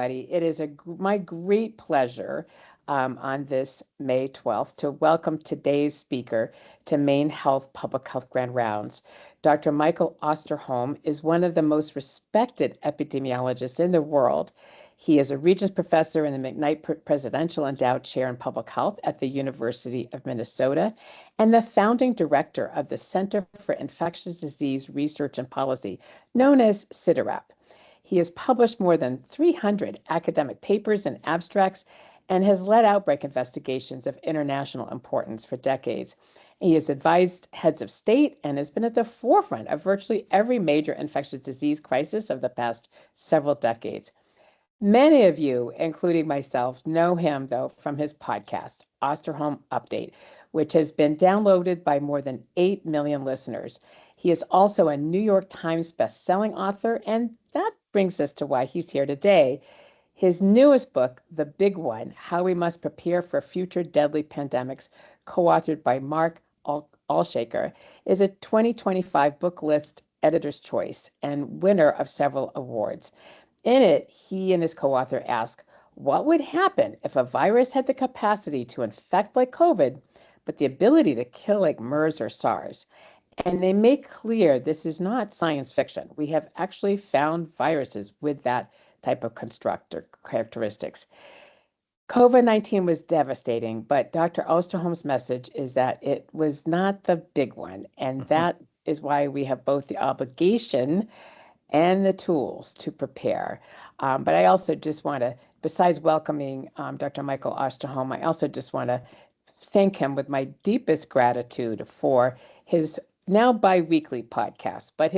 It is my great pleasure on this May 12th to welcome today's speaker to MaineHealth Public Health Grand Rounds. Dr. Michael Osterholm is one of the most respected epidemiologists in the world. He is a Regents Professor in the McKnight Presidential Endowed Chair in Public Health at the University of Minnesota and the founding director of the Center for Infectious Disease Research and Policy, known as CIDRAP. He has published more than 300 academic papers and abstracts and has led outbreak investigations of international importance for decades. He has advised heads of state and has been at the forefront of virtually every major infectious disease crisis of the past several decades. Many of you, including myself, know him, though, from his podcast, Osterholm Update, which has been downloaded by more than 8 million listeners. He is also a New York Times bestselling author, and that brings us to why he's here today. His newest book, The Big One, How We Must Prepare for Future Deadly Pandemics, co-authored by Mark Alshaker, is a 2025 book list editor's choice and winner of several awards. In it, he and his co-author ask, what would happen if a virus had the capacity to infect like COVID, but the ability to kill like MERS or SARS? And they make clear this is not science fiction. We have actually found viruses with that type of constructor characteristics. COVID-19 was devastating, but Dr. Osterholm's message is that it was not the big one. And that is why we have both the obligation and the tools to prepare. But I also just want to, besides welcoming Dr. Michael Osterholm, I also just want to thank him with my deepest gratitude for his now bi-weekly podcast. But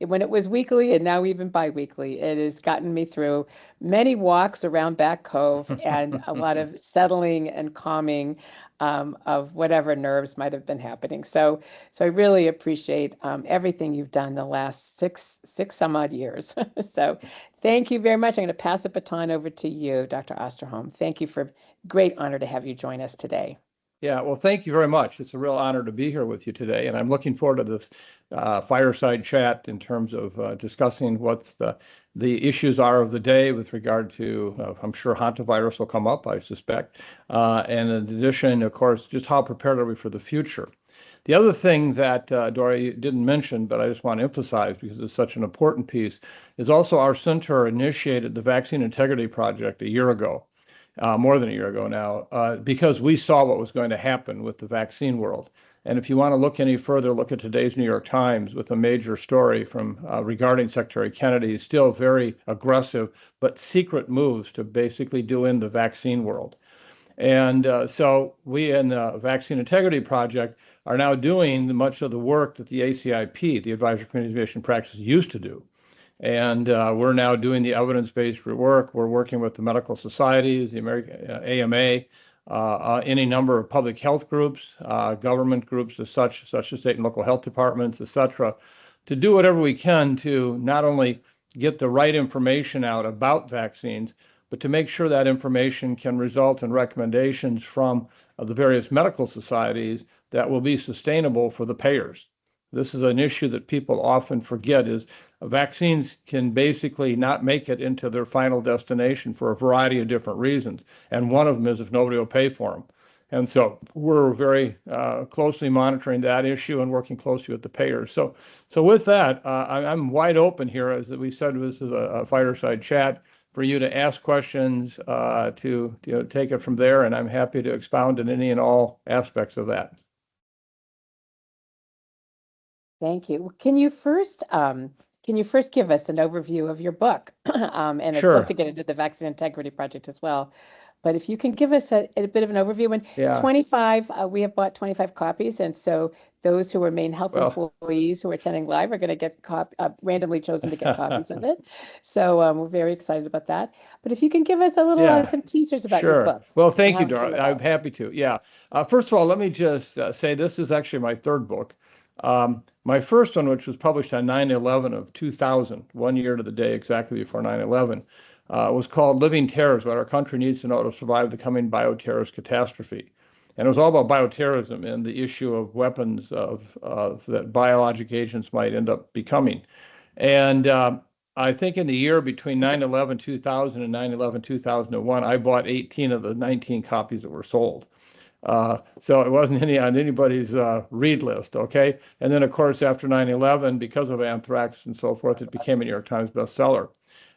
when it was weekly and now even bi-weekly, it has gotten me through many walks around Back Cove and a lot of settling and calming of whatever nerves might have been happening. So I really appreciate everything you've done the last six some odd years. So thank you very much. I'm going to pass the baton over to you, Dr. Osterholm. Thank you. For great honor to have you join us today. Yeah, well, thank you very much. It's a real honor to be here with you today, and I'm looking forward to this fireside chat in terms of discussing what the issues are of the day with regard to, I'm sure hantavirus will come up, I suspect, and in addition, of course, just how prepared are we for the future. The other thing that Dory didn't mention, but I just want to emphasize because it's such an important piece, is also our center initiated the Vaccine Integrity Project a year ago. More than a year ago now, because we saw what was going to happen with the vaccine world. And if you want to look any further, look at today's New York Times with a major story from regarding Secretary Kennedy's still very aggressive but secret moves to basically do in the vaccine world. And so we in the Vaccine Integrity Project are now doing much of the work that the ACIP, the Advisory Committee on Innovation Practices, used to do. And we're now doing the evidence-based work. We're working with the medical societies, the American AMA, any number of public health groups, government groups such as state and local health departments, et cetera, to do whatever we can to not only get the right information out about vaccines, but to make sure that information can result in recommendations from the various medical societies that will be sustainable for the payers. This is an issue that people often forget is vaccines can basically not make it into their final destination for a variety of different reasons. And one of them is if nobody will pay for them. And so we're very closely monitoring that issue and working closely with the payers. So with that, I'm wide open here. As we said, this is a fireside chat for you to ask questions, to take it from there. And I'm happy to expound in any and all aspects of that. Thank you. Can you first give us an overview of your book? And Sure. I'd love to get into the Vaccine Integrity Project as well. But if you can give us a bit of an overview, and Yeah. 25, we have bought 25 copies, and so those who are MaineHealth employees who are attending live are going to get randomly chosen to get copies of it. So we're very excited about that. But if you can give us a little some teasers about your book. Well, thank you, Dora. I'm happy to. Yeah. First of all, let me just say this is actually my third book. My first one, which was published on 9/11 of 2000, 1 year to the day exactly before 9/11, was called Living Terrors, What Our Country Needs to Know to Survive the Coming Bioterrorist Catastrophe. And it was all about bioterrorism and the issue of weapons that biologic agents might end up becoming. And I think in the year between 9/11/2000 and 9/11/2001, I bought 18 of the 19 copies that were sold. So it wasn't on anybody's read list, okay? And then, of course, after 9/11, because of anthrax and so forth, it became a New York Times bestseller.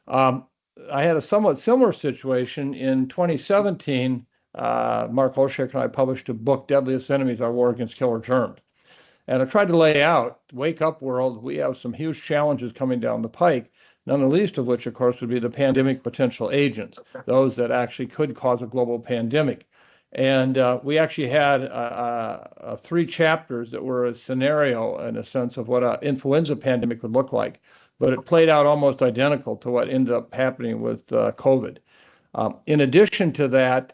I had a somewhat similar situation in 2017. Mark Olschick and I published a book, Deadliest Enemies, Our War Against Killer Germs. And I tried to lay out, wake up world, we have some huge challenges coming down the pike, none the least of which, of course, would be the pandemic potential agents, those that actually could cause a global pandemic. And we actually had 3 chapters that were a scenario, in a sense, of what an influenza pandemic would look like. But it played out almost identical to what ended up happening with COVID. In addition to that,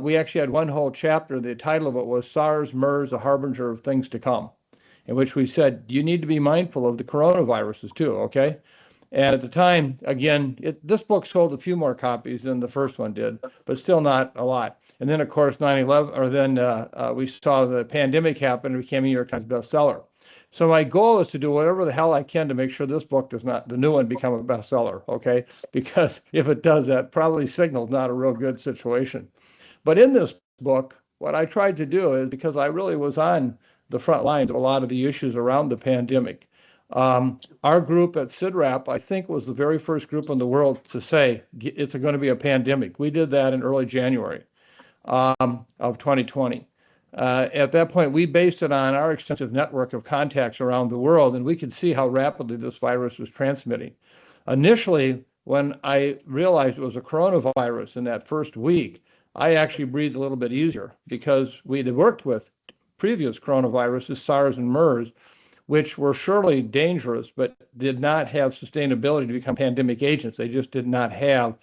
we actually had one whole chapter. The title of it was SARS, MERS, a Harbinger of Things to Come, in which we said, you need to be mindful of the coronaviruses too, okay? And at the time, again, this book sold a few more copies than the first one did, but still not a lot. And then, of course, 9/11, or then we saw the pandemic happen and became a New York Times bestseller. So my goal is to do whatever the hell I can to make sure this book does not, the new one, become a bestseller, okay? Because if it does, that probably signals not a real good situation. But in this book, what I tried to do is, because I really was on the front lines of a lot of the issues around the pandemic, our group at CIDRAP, I think, was the very first group in the world to say it's going to be a pandemic. We did that in early January of 2020. At that point, we based it on our extensive network of contacts around the world, and we could see how rapidly this virus was transmitting. Initially, when I realized it was a coronavirus in that first week, I actually breathed a little bit easier, because we had worked with previous coronaviruses, SARS and MERS, which were surely dangerous, but did not have sustainability to become pandemic agents. They just did not have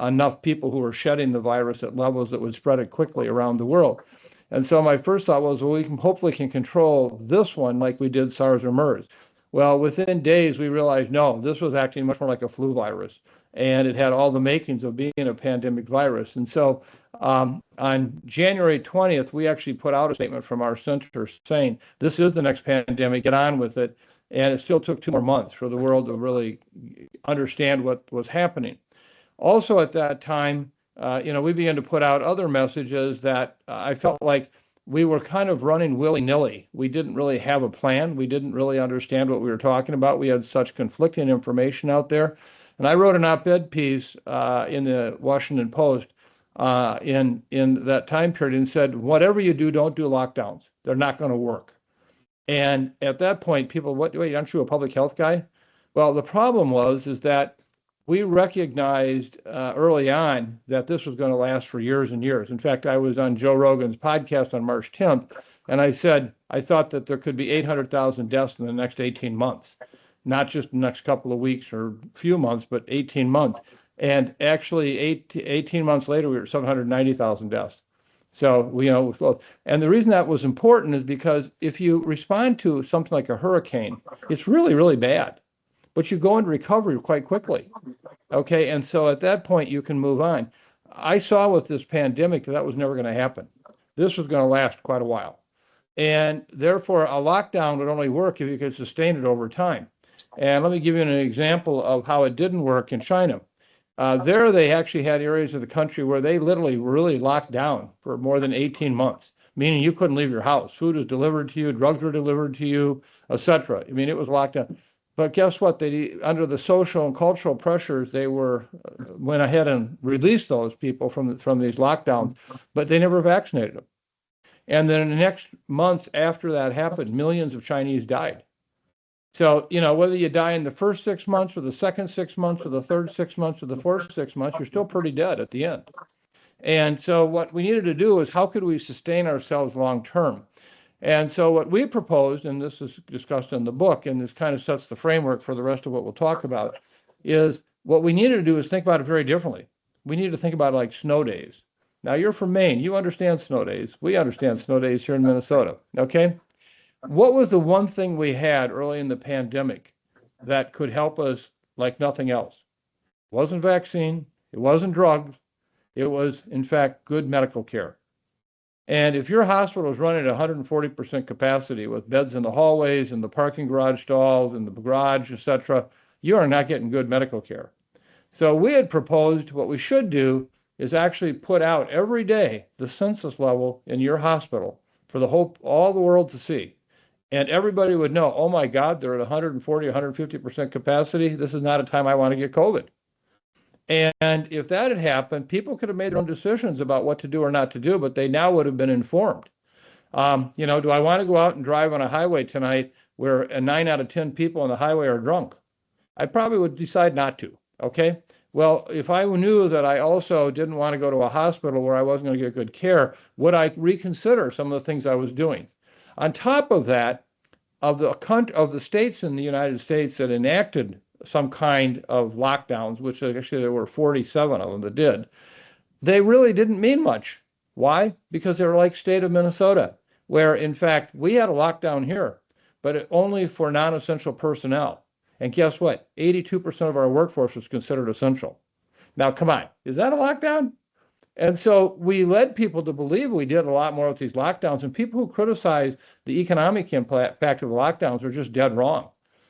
enough people who were shedding the virus at levels that would spread it quickly around the world. And so my first thought was, well, we can hopefully control this one like we did SARS or MERS. Well, within days, we realized, no, this was acting much more like a flu virus, and it had all the makings of being a pandemic virus. And so on January 20th, we actually put out a statement from our center saying, this is the next pandemic, get on with it. And it still took 2 more months for the world to really understand what was happening. Also at that time, we began to put out other messages that I felt like we were kind of running willy-nilly. We didn't really have a plan. We didn't really understand what we were talking about. We had such conflicting information out there. And I wrote an op-ed piece in the Washington Post in that time period and said, whatever you do, don't do lockdowns. They're not going to work. And at that point, people, wait, aren't you a public health guy? Well, the problem is that we recognized early on that this was going to last for years and years. In fact, I was on Joe Rogan's podcast on March 10th, and I said I thought that there could be 800,000 deaths in the next 18 months, not just the next couple of weeks or few months, but 18 months. And actually, 18 months later, we were at 790,000 deaths. So, and the reason that was important is because if you respond to something like a hurricane, it's really, really bad, but you go into recovery quite quickly. Okay, and so at that point, you can move on. I saw with this pandemic that was never going to happen. This was going to last quite a while. And therefore, a lockdown would only work if you could sustain it over time. And let me give you an example of how it didn't work in China. There, they actually had areas of the country where they literally really locked down for more than 18 months, meaning you couldn't leave your house. Food was delivered to you, drugs were delivered to you, etc. I mean, it was locked down. But guess what? They, under the social and cultural pressures, they went ahead and released those people from these lockdowns, but they never vaccinated them. And then in the next months after that happened, millions of Chinese died. So, whether you die in the first 6 months or the second 6 months or the third 6 months or the fourth 6 months, you're still pretty dead at the end. And so what we needed to do is, how could we sustain ourselves long term? And so what we proposed, and this is discussed in the book, and this kind of sets the framework for the rest of what we'll talk about, is what we needed to do is think about it very differently. We needed to think about it like snow days. Now, you're from Maine. You understand snow days. We understand snow days here in Minnesota, okay? What was the one thing we had early in the pandemic that could help us like nothing else? It wasn't vaccine. It wasn't drugs. It was, in fact, good medical care. And if your hospital is running at 140% capacity with beds in the hallways and the parking garage stalls and the garage, etc., you are not getting good medical care. So we had proposed what we should do is actually put out every day the census level in your hospital for all the world to see. And everybody would know, oh my God, they're at 140, 150% capacity. This is not a time I want to get COVID. And if that had happened, people could have made their own decisions about what to do or not to do, but they now would have been informed. Do I want to go out and drive on a highway tonight where 9 out of 10 people on the highway are drunk? I probably would decide not to. Okay. Well, if I knew that I also didn't want to go to a hospital where I wasn't going to get good care, would I reconsider some of the things I was doing? On top of that, of the states in the United States that enacted some kind of lockdowns, which actually there were 47 of them that did, they really didn't mean much. Why? Because they were like state of Minnesota, where in fact we had a lockdown here, but only for non-essential personnel. And guess what? 82% of our workforce was considered essential. Now, come on, is that a lockdown? And so we led people to believe we did a lot more with these lockdowns, and people who criticize the economic impact of the lockdowns are just dead wrong,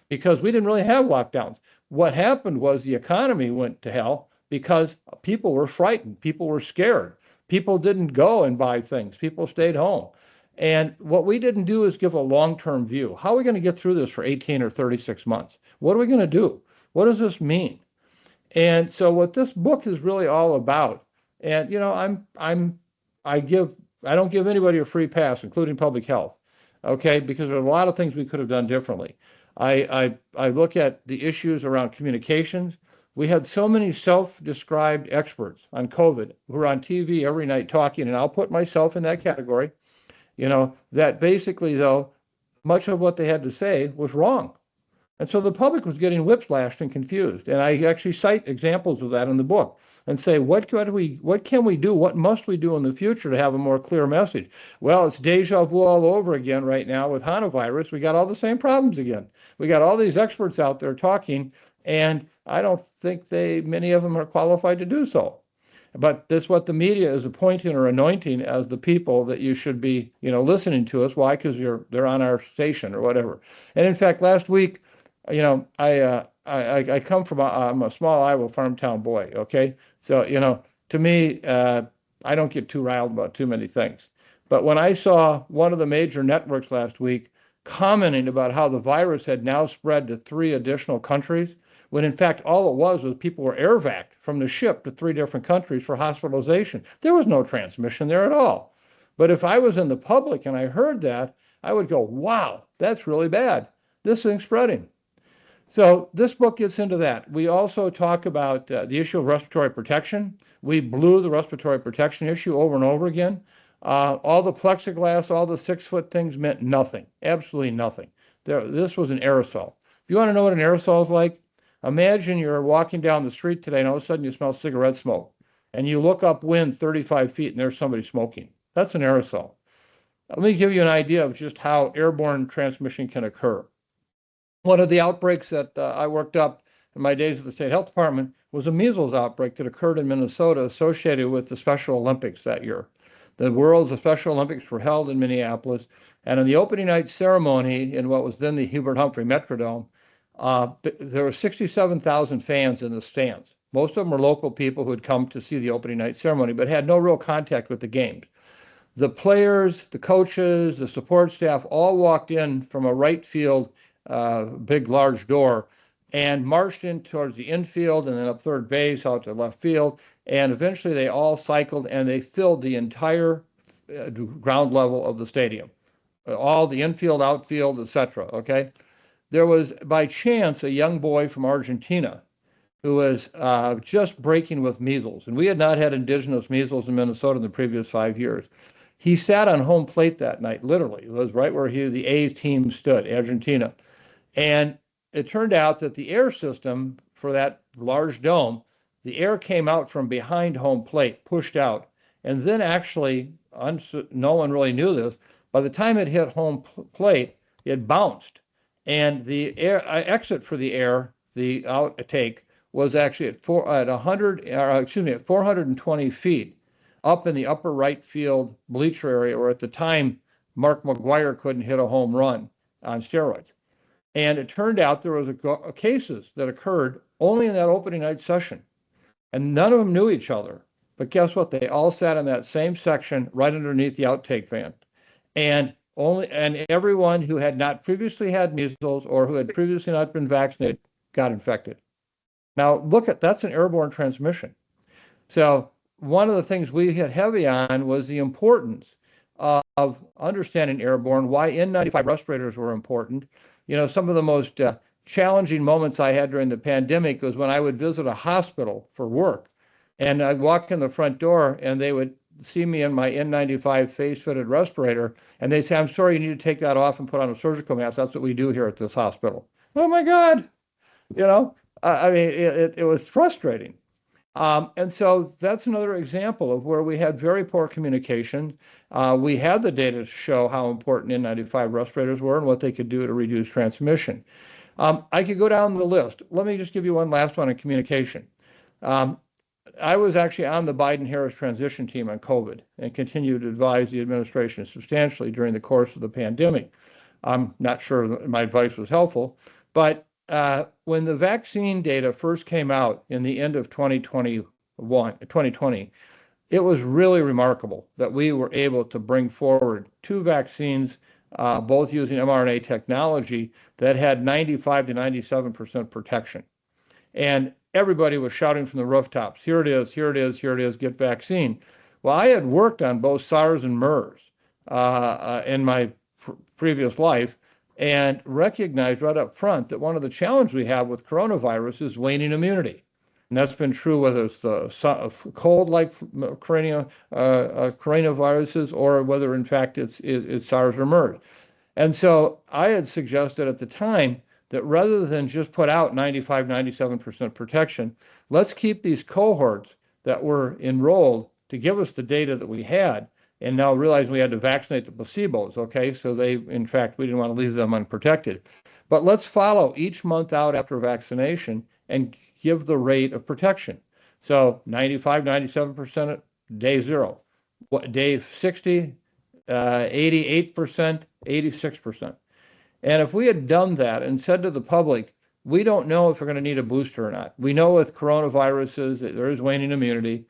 because we didn't really have lockdowns. What happened was the economy went to hell because people were frightened, people were scared, people didn't go and buy things, people stayed home. And what we didn't do is give a long-term view. How are we going to get through this for 18 or 36 months? What are we going to do? What does this mean? And so what this book is really all about, and I don't give anybody a free pass, including public health, okay? Because there are a lot of things we could have done differently. I look at the issues around communications. We had so many self-described experts on COVID who are on TV every night talking, and I'll put myself in that category, that basically, though, much of what they had to say was wrong. And so the public was getting whiplashed and confused. And I actually cite examples of that in the book and say, what can we do? What must we do in the future to have a more clear message? Well, it's deja vu all over again right now with Hanavirus. We got all the same problems again. We got all these experts out there talking, and I don't think many of them are qualified to do so. But that's what the media is appointing or anointing as the people that you should be, listening to us. Why? Because they're on our station or whatever. And in fact, last week, I come from I'm a small Iowa farm town boy. Okay, so to me, I don't get too riled about too many things. But when I saw one of the major networks last week commenting about how the virus had now spread to 3 additional countries, when in fact all it was people were air vac from the ship to 3 different countries for hospitalization. There was no transmission there at all. But if I was in the public and I heard that, I would go, wow, that's really bad. This thing's spreading. So this book gets into that. We also talk about the issue of respiratory protection. We blew the respiratory protection issue over and over again. All the plexiglass, all the 6-foot things meant nothing, absolutely nothing. This was an aerosol. If you want to know what an aerosol is like, imagine you're walking down the street today and all of a sudden you smell cigarette smoke. And you look upwind 35 feet and there's somebody smoking. That's an aerosol. Let me give you an idea of just how airborne transmission can occur. One of the outbreaks that I worked up in my days at the State Health Department was a measles outbreak that occurred in Minnesota associated with the Special Olympics that year. The World's Special Olympics were held in Minneapolis, and in the opening night ceremony in what was then the Hubert Humphrey Metrodome, there were 67,000 fans in the stands. Most of them were local people who had come to see the opening night ceremony, but had no real contact with the games. The players, the coaches, the support staff all walked in from a right field big, large door and marched in towards the infield and then up third base, out to left field. And eventually they all cycled and they filled the entire ground level of the stadium, all the infield, outfield, etc. Okay. There was, by chance, a young boy from Argentina who was just breaking with measles. And we had not had indigenous measles in Minnesota in the previous 5 years. He sat on home plate that night, literally. It was right where the A's team stood, Argentina. And it turned out that the air system for that large dome, the air came out from behind home plate, pushed out. And then actually, no one really knew this, by the time it hit home plate, it bounced. And the air exit for the air, the outtake, was actually at 420 feet up in the upper right field bleacher area, where at the time Mark McGwire couldn't hit a home run on steroids. And it turned out there was cases that occurred only in that opening night session. And none of them knew each other. But guess what? They all sat in that same section right underneath the outtake van. And everyone who had not previously had measles or who had previously not been vaccinated got infected. Now, that's an airborne transmission. So one of the things we hit heavy on was the importance of understanding airborne, why N95 respirators were important. Some of the most challenging moments I had during the pandemic was when I would visit a hospital for work, and I'd walk in the front door and they would see me in my N95 face-fitted respirator, and they'd say, "I'm sorry, you need to take that off and put on a surgical mask. That's what we do here at this hospital." Oh my God. I mean, it was frustrating. And so that's another example of where we had very poor communication. We had the data to show how important N95 respirators were and what they could do to reduce transmission. I could go down the list. Let me just give you one last one on communication. I was actually on the Biden-Harris transition team on COVID and continued to advise the administration substantially during the course of the pandemic. I'm not sure that my advice was helpful, but when the vaccine data first came out in the end of 2020, it was really remarkable that we were able to bring forward 2 vaccines, both using mRNA technology, that had 95 to 97% protection. And everybody was shouting from the rooftops, "Here it is, here it is, here it is, get vaccine." Well, I had worked on both SARS and MERS in my previous life, and recognized right up front that one of the challenges we have with coronavirus is waning immunity. And that's been true whether it's the cold-like coronaviruses or whether, in fact, it's SARS or MERS. And so I had suggested at the time that rather than just put out 95, 97% protection, let's keep these cohorts that were enrolled to give us the data that we had, and now realize we had to vaccinate the placebos, okay? So in fact, we didn't want to leave them unprotected. But let's follow each month out after vaccination and give the rate of protection. So 95, 97% at day 0. Day 60, 88%, 86%. And if we had done that and said to the public, we don't know if we're going to need a booster or not. We know with coronaviruses that there is waning immunity.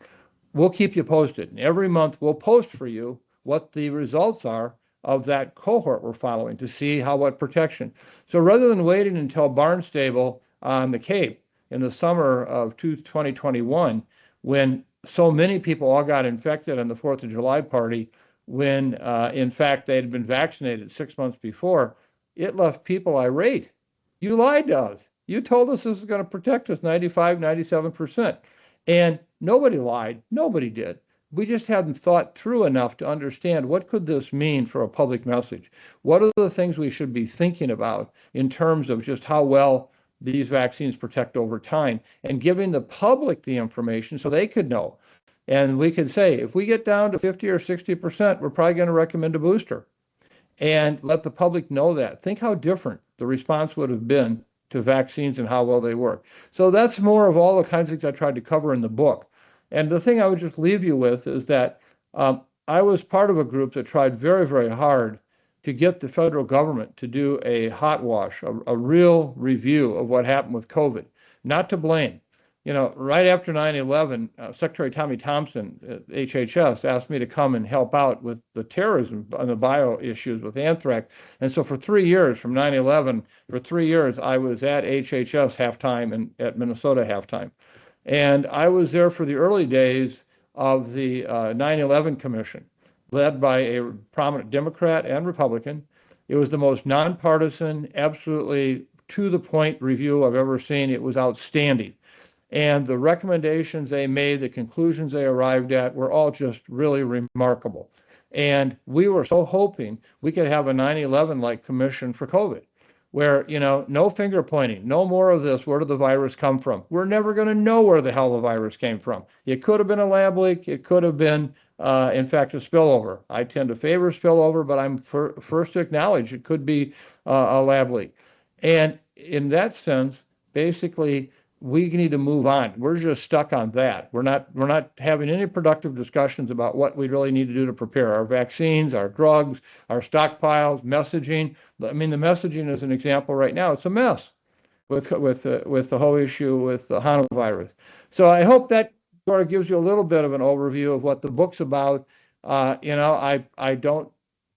We'll keep you posted. And every month we'll post for you what the results are of that cohort we're following to see what protection. So rather than waiting until Barnstable on the Cape in the summer of 2021, when so many people all got infected on the 4th of July party, when in fact they had been vaccinated 6 months before, it left people irate. You lied to us. You told us this was going to protect us 95, 97%. And nobody lied. Nobody did. We just hadn't thought through enough to understand what could this mean for a public message. What are the things we should be thinking about in terms of just how well these vaccines protect over time, and giving the public the information so they could know. And we could say, if we get down to 50 or 60%, we're probably going to recommend a booster, and let the public know that. Think how different the response would have been to vaccines and how well they work. So that's more of all the kinds of things I tried to cover in the book. And the thing I would just leave you with is that I was part of a group that tried very, very hard to get the federal government to do a hot wash, a real review of what happened with COVID, not to blame. Right after 9/11, Secretary Tommy Thompson at HHS asked me to come and help out with the terrorism and the bio issues with anthrax. And so for 3 years, from 9/11, for 3 years, I was at HHS half-time and at Minnesota half-time. And I was there for the early days of the 9/11 Commission, led by a prominent Democrat and Republican. It was the most nonpartisan, absolutely to-the-point review I've ever seen. It was outstanding. And the recommendations they made, the conclusions they arrived at were all just really remarkable. And we were so hoping we could have a 9/11-like commission for COVID, where, no finger pointing, no more of this, where did the virus come from? We're never going to know where the hell the virus came from. It could have been a lab leak. It could have been, in fact, a spillover. I tend to favor spillover, but I'm first to acknowledge it could be a lab leak. And in that sense, basically, we need to move on. We're just stuck on that. We're not having any productive discussions about what we really need to do to prepare our vaccines, our drugs, our stockpiles, messaging. I mean, the messaging is an example right now. It's a mess with the whole issue with the hantavirus. So I hope that sort of gives you a little bit of an overview of what the book's about. I don't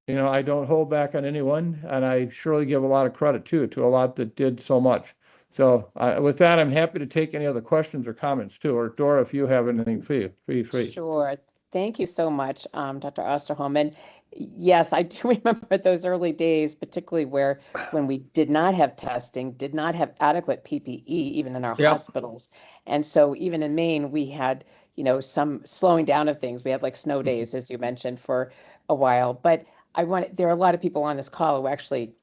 I don't hold back on anyone, and I surely give a lot of credit too to a lot that did so much. So with that, I'm happy to take any other questions or comments too. Or Dora, if you have anything for you, feel free. Sure. Thank you so much, Dr. Osterholm. And yes, I do remember those early days, particularly when we did not have testing, did not have adequate PPE, even in our Yep. hospitals. And so even in Maine, we had, some slowing down of things. We had like snow days, as you mentioned, for a while. But there are a lot of people on this call who actually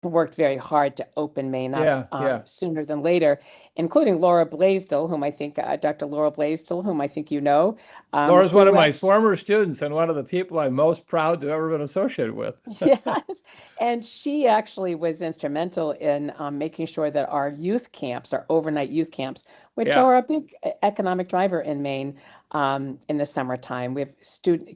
worked very hard to open Maine up Yeah. sooner than later, including Laura Blaisdell, whom I think, Dr. Laura Blaisdell, whom I think you know, Laura's one of who my former students and one of the people I'm most proud to have ever been associated with. yes, and she actually was instrumental in making sure that our youth camps, our overnight youth camps, which Yeah. are a big economic driver in Maine, in the summertime. We have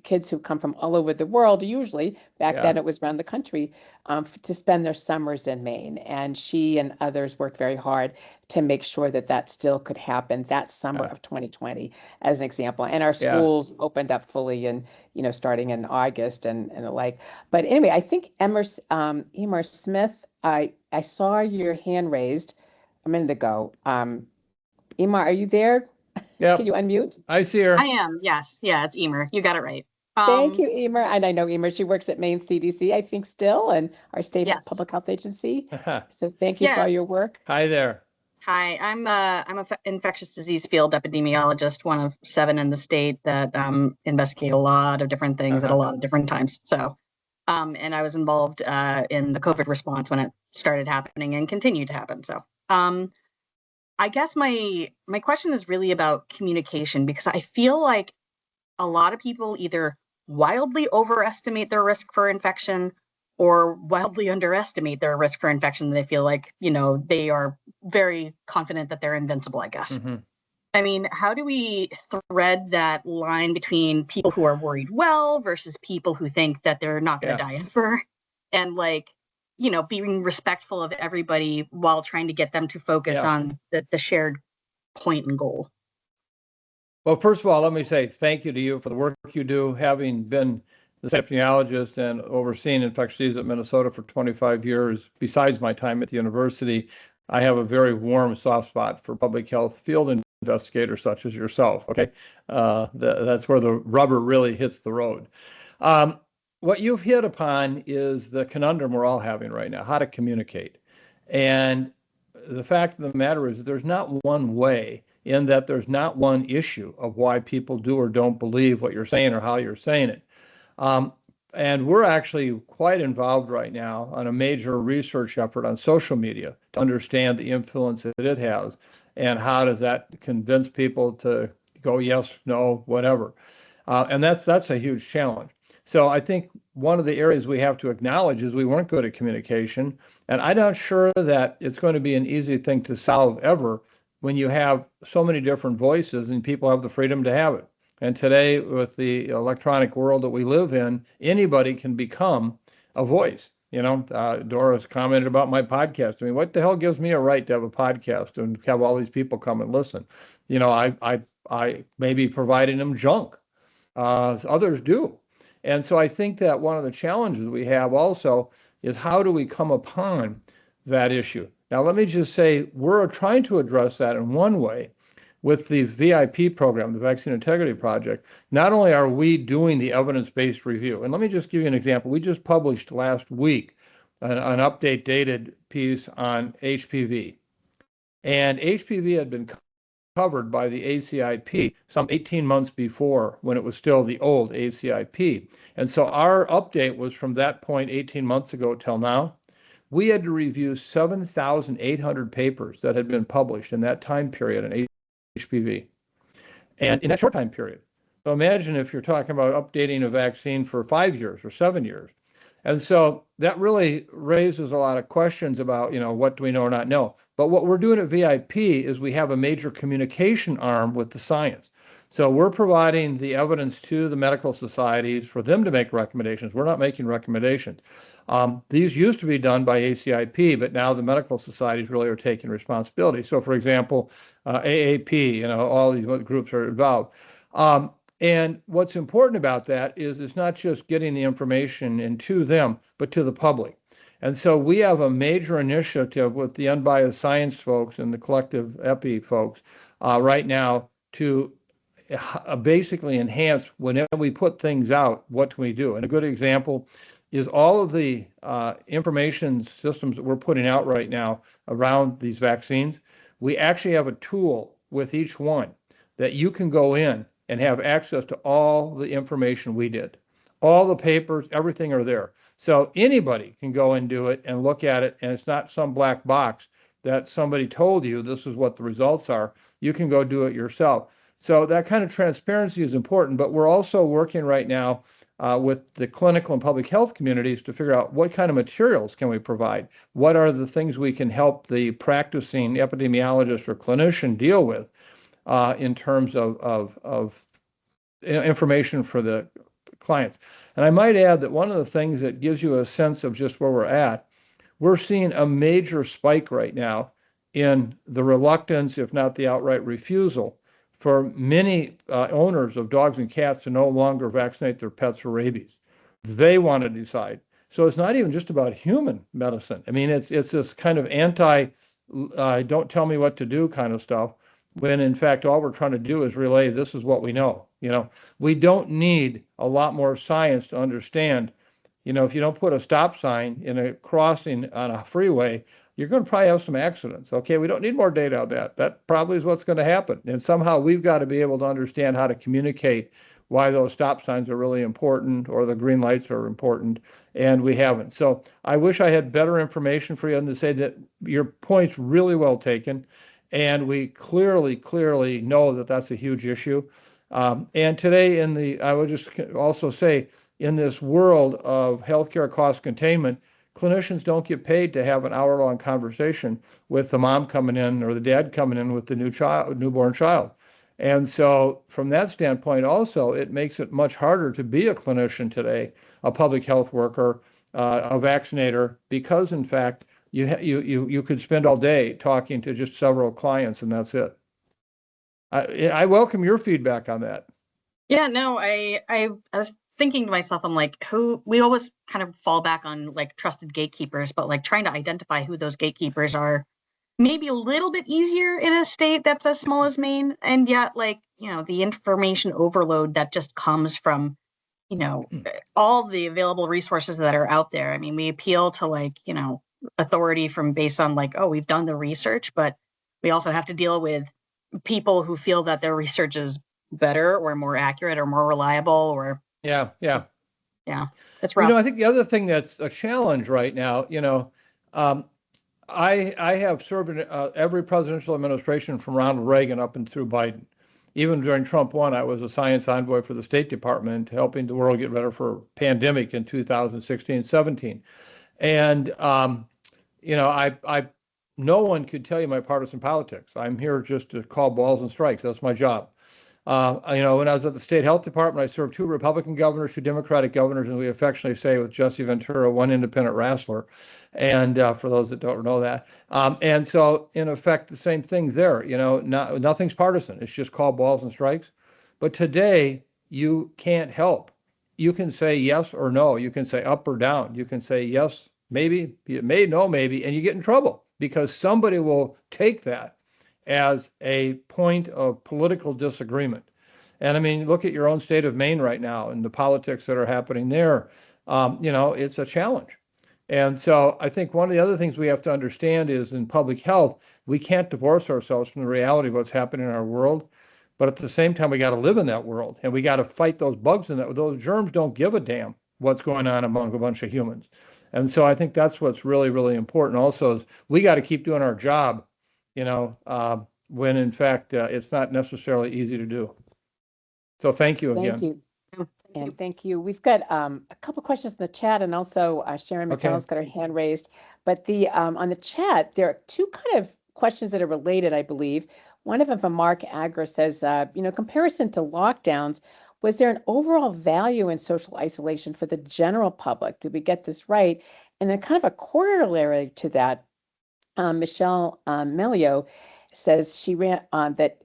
kids who come from all over the world, usually, back Yeah. then it was around the country, to spend their summers in Maine. And she and others worked very hard to make sure that that still could happen that summer Yeah. of 2020, as an example. And our Yeah. schools opened up fully and starting in August and the like. But anyway, I think Emer Smith, I saw your hand raised a minute ago. Emer, are you there? Can Yep. you unmute? I see I her. am, yes. Yeah, it's Emer. You got it right. Thank you, Emer. And I know Emer, she works at Maine CDC, I think still, and our state Yes. public health agency. So thank you for Yeah. all your work. Hi there. Hi, I'm an infectious disease field epidemiologist, one of 7 in the state that investigate a lot of different things at a lot of different times. So, and I was involved in the COVID response when it started happening and continued to happen. So, I guess my question is really about communication, because I feel like a lot of people either wildly overestimate their risk for infection or wildly underestimate their risk for infection. They feel like, they are very confident that they're invincible, I guess. Mm-hmm. I mean, how do we thread that line between people who are worried well versus people who think that they're not going to die ever? And being respectful of everybody while trying to get them to focus on the shared point and goal. Well, first of all, let me say thank you to you for the work you do. Having been the epidemiologist and overseeing infectious disease at Minnesota for 25 years, besides my time at the university, I have a very warm, soft spot for public health field investigators such as yourself. Okay, that's where the rubber really hits the road. What you've hit upon is the conundrum we're all having right now: how to communicate. And the fact of the matter is that there's not one way, in that there's not one issue of why people do or don't believe what you're saying or how you're saying it. And we're actually quite involved right now on a major research effort on social media to understand the influence that it has and how does that convince people to go yes, no, whatever. And that's a huge challenge. So I think one of the areas we have to acknowledge is we weren't good at communication. And I'm not sure that it's going to be an easy thing to solve ever when you have so many different voices and people have the freedom to have it. And today, with the electronic world that we live in, anybody can become a voice. Dora's commented about my podcast. I mean, what the hell gives me a right to have a podcast and have all these people come and listen? I may be providing them junk. Others do. And so I think that one of the challenges we have also is how do we come upon that issue? Now, let me just say, we're trying to address that in one way with the VIP program, the Vaccine Integrity Project. Not only are we doing the evidence-based review, and let me just give you an example. We just published last week an update dated piece on HPV. And HPV had been covered by the ACIP some 18 months before, when it was still the old ACIP. And so our update was from that point 18 months ago till now. We had to review 7,800 papers that had been published in that time period in HPV, and in that short time period. So imagine if you're talking about updating a vaccine for 5 years or 7 years. And so that really raises a lot of questions about, what do we know or not know? But what we're doing at VIP is we have a major communication arm with the science. So we're providing the evidence to the medical societies for them to make recommendations. We're not making recommendations. These used to be done by ACIP, but now the medical societies really are taking responsibility. So, for example, AAP, all these groups are involved. And what's important about that is it's not just getting the information into them, but to the public. And so we have a major initiative with the unbiased science folks and the collective EPI folks right now to basically enhance whenever we put things out, what can we do? And a good example is all of the information systems that we're putting out right now around these vaccines. We actually have a tool with each one that you can go in and have access to all the information we did. All the papers, everything are there. So anybody can go and do it and look at it, and it's not some black box that somebody told you this is what the results are. You can go do it yourself. So that kind of transparency is important, but we're also working right now with the clinical and public health communities to figure out what kind of materials can we provide? What are the things we can help the practicing epidemiologist or clinician deal with in terms of information for the clients? And I might add that one of the things that gives you a sense of just where we're seeing a major spike right now in the reluctance, if not the outright refusal, for many owners of dogs and cats to no longer vaccinate their pets for rabies. They want to decide. So it's not even just about human medicine. I mean, it's this kind of don't tell me what to do kind of stuff, when in fact all we're trying to do is relay this is what we know. We don't need a lot more science to understand. If you don't put a stop sign in a crossing on a freeway, you're going to probably have some accidents. Okay, we don't need more data on that. That probably is what's going to happen. And somehow we've got to be able to understand how to communicate why those stop signs are really important or the green lights are important, and we haven't. So I wish I had better information for you and to say that your point's really well taken, and we clearly know that that's a huge issue. And today I would just also say, in this world of healthcare cost containment, clinicians don't get paid to have an hour-long conversation with the mom coming in or the dad coming in with the newborn child. And so from that standpoint also, it makes it much harder to be a clinician today, a public health worker, a vaccinator, because in fact, you could spend all day talking to just several clients and that's it. I welcome your feedback on that. Yeah, no, I was thinking to myself, I'm like, we always kind of fall back on like trusted gatekeepers, but like trying to identify who those gatekeepers are, maybe a little bit easier in a state that's as small as Maine. And yet, like, the information overload that just comes from, all the available resources that are out there. I mean, we appeal to like, authority based on like, oh, we've done the research, but we also have to deal with people who feel that their research is better or more accurate or more reliable or yeah it's rough. I think the other thing that's a challenge right now, I have served in every presidential administration from Ronald Reagan up and through Biden. Even during Trump 1, I was a science envoy for the State Department, helping the world get ready for a pandemic in 2016-17. And no one could tell you my partisan politics. I'm here just to call balls and strikes. That's my job. When I was at the state health department, I served 2 Republican governors, 2 Democratic governors, and we affectionately say with Jesse Ventura, 1 independent wrestler. And for those that don't know that. And so in effect, the same thing there, nothing's partisan. It's just called balls and strikes. But today you can't help. You can say yes or no. You can say up or down. You can say yes, maybe, no, maybe, and you get in trouble because somebody will take that as a point of political disagreement. And I mean, look at your own state of Maine right now and the politics that are happening there. It's a challenge. And so I think one of the other things we have to understand is in public health, we can't divorce ourselves from the reality of what's happening in our world. But at the same time, we got to live in that world and we got to fight those bugs in that. Those germs don't give a damn what's going on among a bunch of humans. And so I think that's what's really, really important also is we got to keep doing our job, when in fact, it's not necessarily easy to do. So thank you again. Thank you. And thank you. We've got a couple questions in the chat, and also Sharon Okay. McDonald's got her hand raised. But the on the chat, there are two kind of questions that are related, I believe. One of them from Mark Agra says, comparison to lockdowns, was there an overall value in social isolation for the general public? Did we get this right? And then kind of a corollary to that, Michelle Melio says she ran that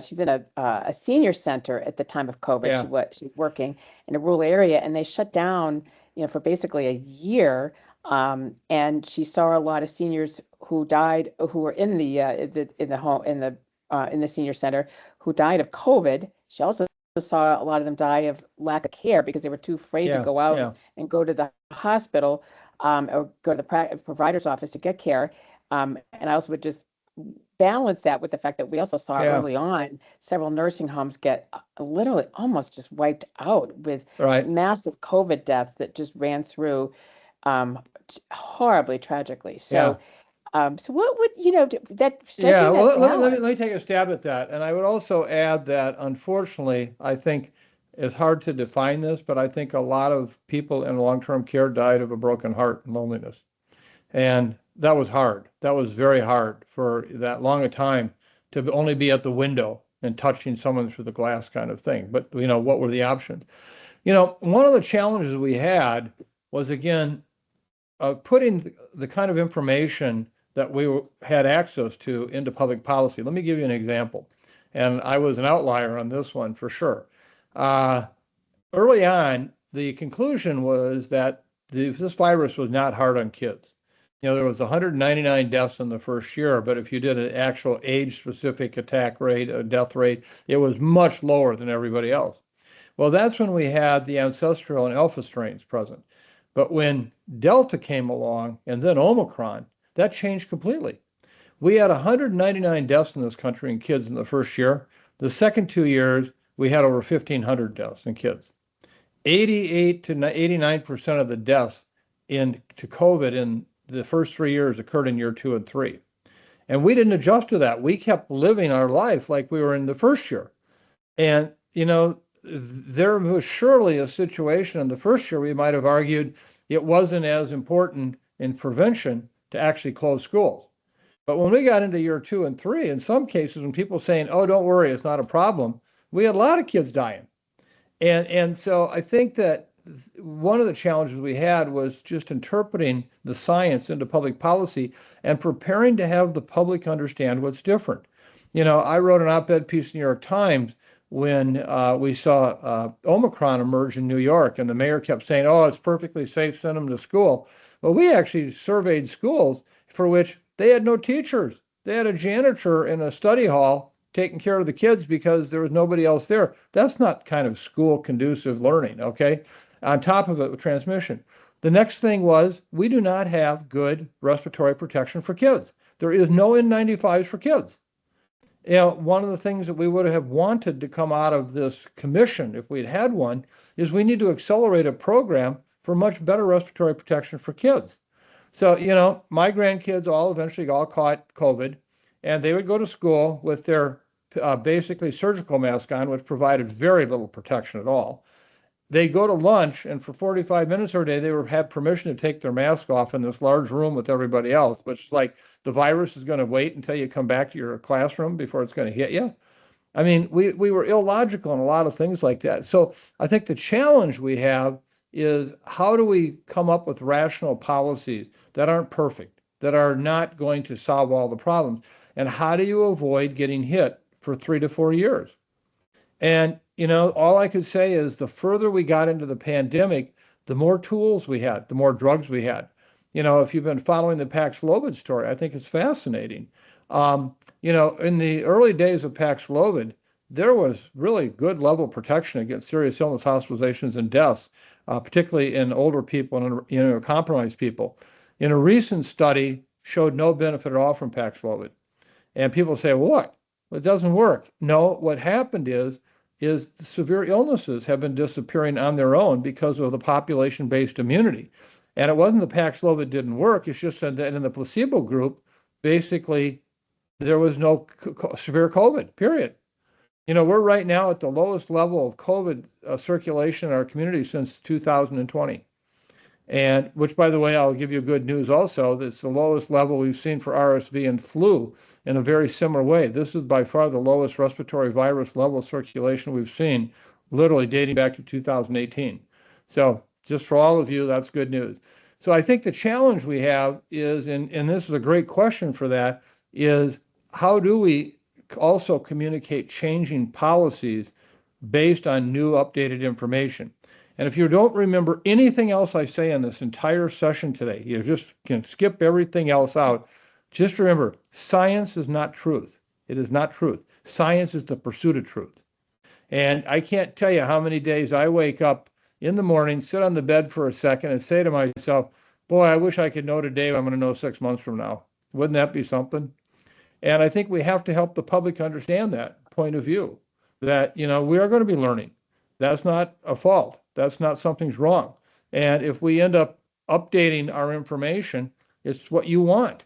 she's in a senior center at the time of COVID. Yeah. She's working in a rural area, and they shut down, for basically a year. And she saw a lot of seniors who died, who were in the home in the senior center, who died of COVID. She also saw a lot of them die of lack of care because they were too afraid to Yeah. go out Yeah. and go to the hospital, or go to the provider's office to get care. And I also would just balance that with the fact that we also saw Yeah. early on several nursing homes get literally almost just wiped out with Right. massive COVID deaths that just ran through, horribly, tragically. Yeah. So what would, that Yeah, striking well, that let me balance? take a stab at that. And I would also add that, unfortunately, I think it's hard to define this, but I think a lot of people in long-term care died of a broken heart and loneliness. And that was hard. That was very hard for that long a time to only be at the window and touching someone through the glass kind of thing. But, what were the options? One of the challenges we had was, again, putting the kind of information that we had access to into public policy. Let me give you an example. And I was an outlier on this one for sure. Early on, the conclusion was that this virus was not hard on kids. There was 199 deaths in the first year, but if you did an actual age-specific attack rate, a death rate, it was much lower than everybody else. Well, that's when we had the ancestral and alpha strains present. But when Delta came along and then Omicron, that changed completely. We had 199 deaths in this country in kids in the first year. The second 2 years, we had over 1,500 deaths in kids. 88 to 89% of the deaths to COVID in the first 3 years occurred in year 2 and 3. And we didn't adjust to that. We kept living our life like we were in the first year. And, there was surely a situation in the first year we might have argued it wasn't as important in prevention to actually close schools. But when we got into year 2 and 3, in some cases, when people saying, "Oh, don't worry, it's not a problem," we had a lot of kids dying. And so I think that one of the challenges we had was just interpreting the science into public policy and preparing to have the public understand what's different. I wrote an op-ed piece in the New York Times when we saw Omicron emerge in New York, and the mayor kept saying, "Oh, it's perfectly safe, send them to school." Well, we actually surveyed schools for which they had no teachers. They had a janitor in a study hall taking care of the kids because there was nobody else there. That's not kind of school conducive learning, okay? On top of it, with transmission. The next thing was, we do not have good respiratory protection for kids. There is no N95s for kids. One of the things that we would have wanted to come out of this commission, if we'd had one, is we need to accelerate a program for much better respiratory protection for kids. So, my grandkids all eventually caught COVID, and they would go to school with their basically surgical mask on, which provided very little protection at all. They'd go to lunch, and for 45 minutes every day, they had permission to take their mask off in this large room with everybody else, which is like the virus is going to wait until you come back to your classroom before it's going to hit you. I mean, we were illogical in a lot of things like that. So I think the challenge we have is, how do we come up with rational policies that aren't perfect, that are not going to solve all the problems? And how do you avoid getting hit for 3 to 4 years? And, all I could say is, the further we got into the pandemic, the more tools we had, the more drugs we had. If you've been following the Paxlovid story, I think it's fascinating. In the early days of Paxlovid, there was really good level of protection against serious illness, hospitalizations, and deaths, particularly in older people and compromised people. In a recent study, showed no benefit at all from Paxlovid. And people say, "Well, what? It doesn't work." No, what happened is severe illnesses have been disappearing on their own because of the population-based immunity. And it wasn't the Paxlovid didn't work. It's just that in the placebo group, basically, there was no severe COVID, period. we're right now at the lowest level of COVID circulation in our community since 2020. And which, by the way, I'll give you good news also. That's the lowest level we've seen for RSV and flu in a very similar way. This is by far the lowest respiratory virus level circulation we've seen, literally dating back to 2018. So just for all of you, that's good news. So I think the challenge we have is, and this is a great question for that, is how do we also communicate changing policies based on new updated information? And if you don't remember anything else I say in this entire session today, you just can skip everything else out. Just remember, science is not truth. It is not truth. Science is the pursuit of truth. And I can't tell you how many days I wake up in the morning, sit on the bed for a second and say to myself, boy, I wish I could know today what I'm going to know 6 months from now. Wouldn't that be something? And I think we have to help the public understand that point of view, that, we are going to be learning. That's not a fault. That's not something's wrong. And if we end up updating our information, it's what you want.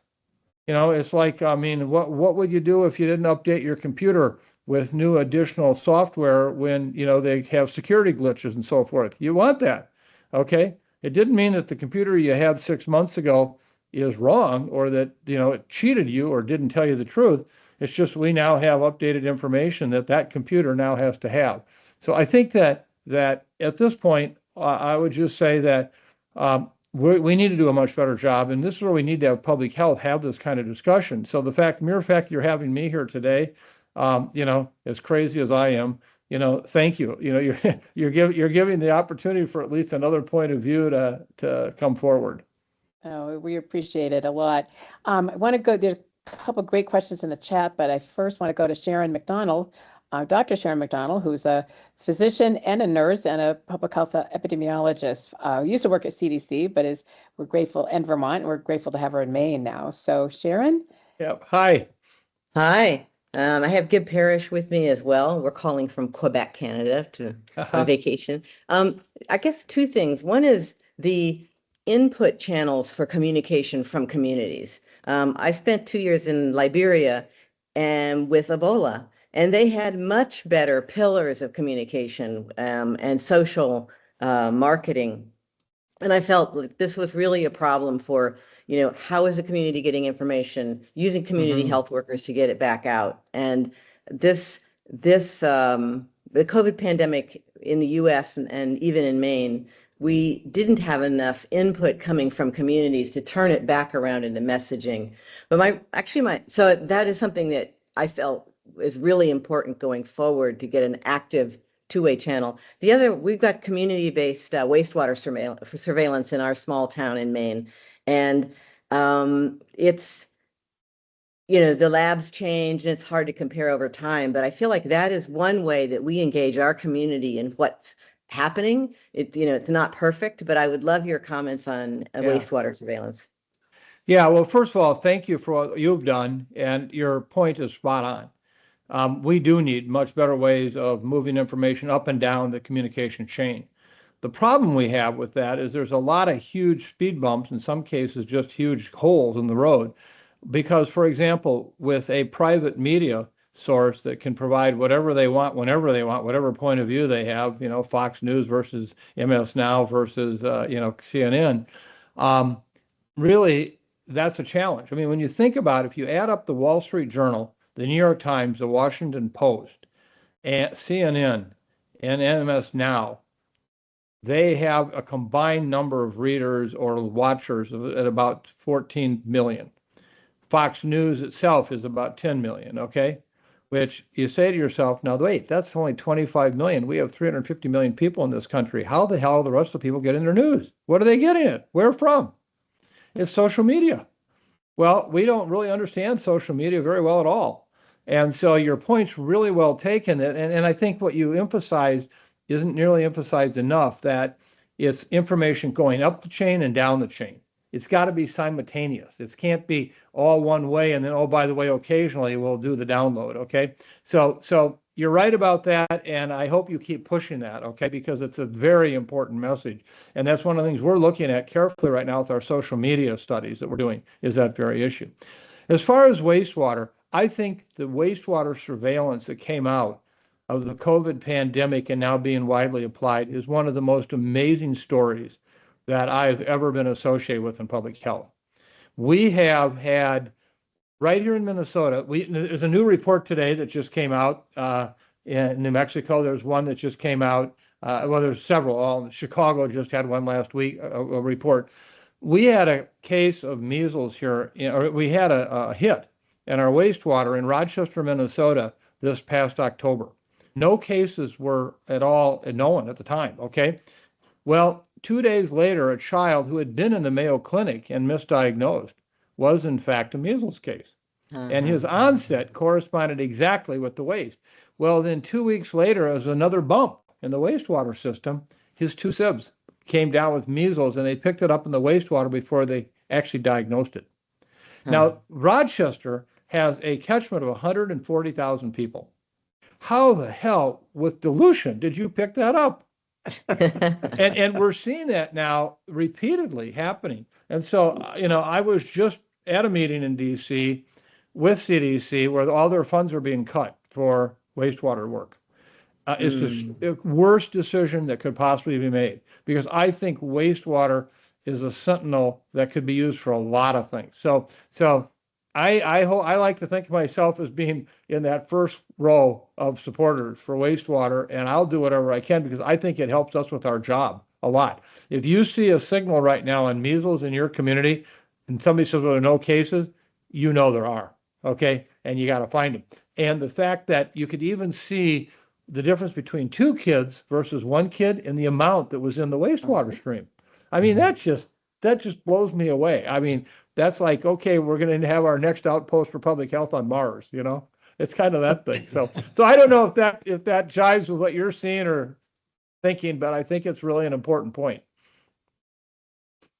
It's like, what would you do if you didn't update your computer with new additional software when, they have security glitches and so forth? You want that. Okay. It didn't mean that the computer you had 6 months ago is wrong, or that, it cheated you or didn't tell you the truth. It's just we now have updated information that computer now has to have. So I think that at this point, I would just say that we need to do a much better job, and this is where we need to have public health have this kind of discussion. So the mere fact you're having me here today, as crazy as I am, thank you. You're giving the opportunity for at least another point of view to come forward. Oh, we appreciate it a lot. I want to go, there's a couple great questions in the chat, but I first want to go to Sharon McDonald, Dr. Sharon McDonald, who's a physician and a nurse and a public health epidemiologist. Used to work at CDC, but we're grateful, and Vermont, and we're grateful to have her in Maine now. So Sharon? Yep. Hi. Hi. I have Gib Parrish with me as well. We're calling from Quebec, Canada, on vacation. I guess two things. One is the input channels for communication from communities. I spent 2 years in Liberia and with Ebola, and they had much better pillars of communication and social marketing. And I felt like this was really a problem for, how is the community getting information, using community health workers to get it back out. And the COVID pandemic in the US and even in Maine, we didn't have enough input coming from communities to turn it back around into messaging. But so that is something that I felt is really important going forward, to get an active two-way channel. The other, we've got community-based wastewater surveillance in our small town in Maine. And it's, the labs change and it's hard to compare over time, but I feel like that is one way that we engage our community in what's happening. It's not perfect, but I would love your comments on wastewater surveillance. Yeah, well, first of all, thank you for what you've done, and your point is spot on. We do need much better ways of moving information up and down the communication chain. The problem we have with that is there's a lot of huge speed bumps, in some cases just huge holes in the road, because, for example, with a private media source that can provide whatever they want, whenever they want, whatever point of view they have, Fox News versus MS Now versus, CNN, really, that's a challenge. I mean, when you think about it, if you add up the Wall Street Journal, the New York Times, the Washington Post, and CNN, and MS Now, they have a combined number of readers or watchers at about 14 million. Fox News itself is about 10 million, okay? Which you say to yourself, now wait, that's only 25 million. We have 350 million people in this country. How the hell are the rest of the people getting their news? What are they getting it? Where from? It's social media. Well, we don't really understand social media very well at all. And so your point's really well taken. And I think what you emphasized isn't nearly emphasized enough, that it's information going up the chain and down the chain. It's got to be simultaneous. It can't be all one way and then, oh, by the way, occasionally we'll do the download, okay? So you're right about that, and I hope you keep pushing that, okay? Because it's a very important message. And that's one of the things we're looking at carefully right now with our social media studies that we're doing, is that very issue. As far as wastewater, I think the wastewater surveillance that came out of the COVID pandemic and now being widely applied is one of the most amazing stories that I've ever been associated with in public health. We have had right here in Minnesota, there's a new report today that just came out in New Mexico. There's one that just came out. Well, there's several. Chicago just had one last week, a report. We had a case of measles here, or we had a hit in our wastewater in Rochester, Minnesota this past October. No cases were at all known at the time, okay? Well, 2 days later, a child who had been in the Mayo Clinic and misdiagnosed was in fact a measles case. And his onset corresponded exactly with the waste. Well, then 2 weeks later, as another bump in the wastewater system, his two sibs came down with measles, and they picked it up in the wastewater before they actually diagnosed it. Now, Rochester has a catchment of 140,000 people. How the hell, with dilution, did you pick that up? and we're seeing that now repeatedly happening. And so, I was just at a meeting in DC with CDC where all their funds are being cut for wastewater work. It's the worst decision that could possibly be made, because I think wastewater is a sentinel that could be used for a lot of things. So I like to think of myself as being in that first row of supporters for wastewater, and I'll do whatever I can because I think it helps us with our job a lot. If you see a signal right now on measles in your community and somebody says, well, there are no cases, there are, okay? And you got to find them. And the fact that you could even see the difference between two kids versus one kid in the amount that was in the wastewater stream. I mean, that just blows me away. I mean, that's like, okay, we're going to have our next outpost for public health on Mars, It's kind of that thing. So I don't know if that jives with what you're seeing or thinking, but I think it's really an important point.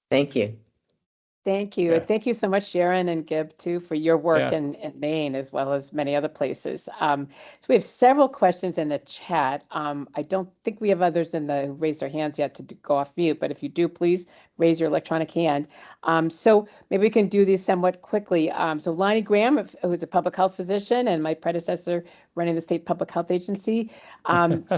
Thank you. Thank you. Yeah. Thank you so much, Sharon and Gib, too, for your work Yeah. in Maine, as well as many other places. So we have several questions in the chat. I don't think we have others who raised their hands yet to go off mute, but if you do, please raise your electronic hand. So maybe we can do these somewhat quickly. So Lonnie Graham, who's a public health physician and my predecessor running the state public health agency,